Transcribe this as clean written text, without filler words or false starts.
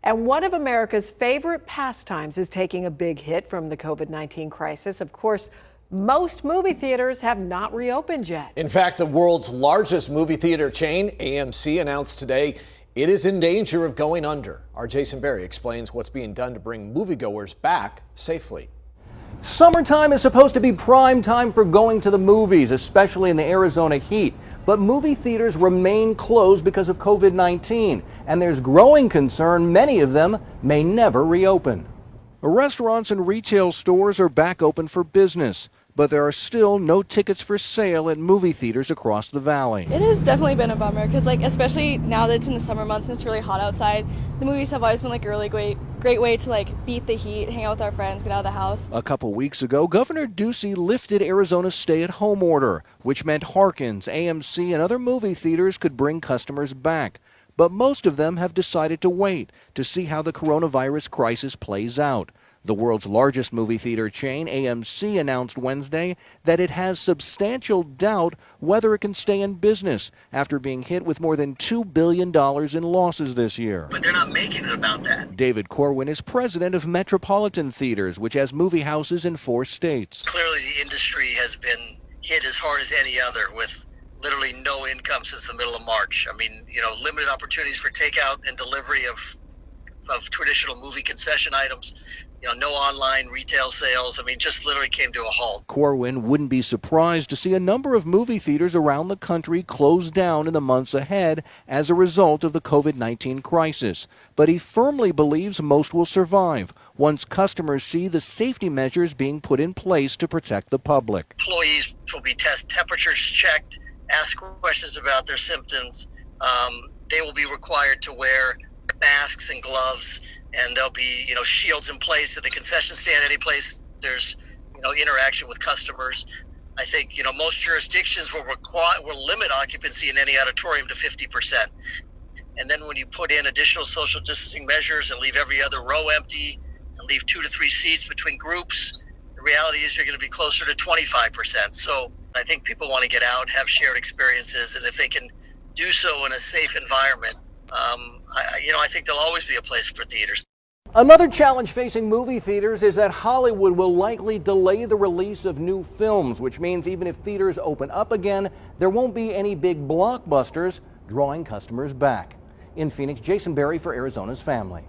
And one of America's favorite pastimes is taking a big hit from the COVID-19 crisis. Of course, most movie theaters have not reopened yet. In fact, the world's largest movie theater chain, AMC, announced today it is in danger of going under. Our Jason Berry explains what's being done to bring moviegoers back safely. Summertime is supposed to be prime time for going to the movies, especially in the Arizona heat. But movie theaters remain closed because of COVID-19, and there's growing concern many of them may never reopen. Restaurants and retail stores are back open for business, but there are still no tickets for sale at movie theaters across the valley. It has definitely been a bummer because, especially now that it's in the summer months and it's really hot outside, the movies have always been a really great way to beat the heat, hang out with our friends, get out of the house. A couple weeks ago, Governor Ducey lifted Arizona's stay-at-home order, which meant Harkins, AMC, and other movie theaters could bring customers back. But most of them have decided to wait to see how the coronavirus crisis plays out. The world's largest movie theater chain, AMC, announced Wednesday that it has substantial doubt whether it can stay in business after being hit with more than $2 billion in losses this year. But they're not making it about that. David Corwin is president of Metropolitan Theaters, which has movie houses in 4 states. Clearly, the industry has been hit as hard as any other with literally no income since the middle of March. I mean, limited opportunities for takeout and delivery of traditional movie concession items. No online retail sales. Just literally came to a halt. Corwin wouldn't be surprised to see a number of movie theaters around the country close down in the months ahead as a result of the COVID-19 crisis. But he firmly believes most will survive once customers see the safety measures being put in place to protect the public. Employees will be temperatures checked, ask questions about their symptoms. They will be required to wear masks and gloves, and there'll be shields in place at the concession stand. Any place there's interaction with customers. I think most jurisdictions will limit occupancy in any auditorium to 50%. And then when you put in additional social distancing measures and leave every other row empty and leave 2 to 3 seats between groups, the reality is you're going to be closer to 25%. So I think people want to get out, have shared experiences, and if they can do so in a safe environment, I think there'll always be a place for theaters. Another challenge facing movie theaters is that Hollywood will likely delay the release of new films, which means even if theaters open up again, there won't be any big blockbusters drawing customers back. In Phoenix, Jason Berry for Arizona's Family.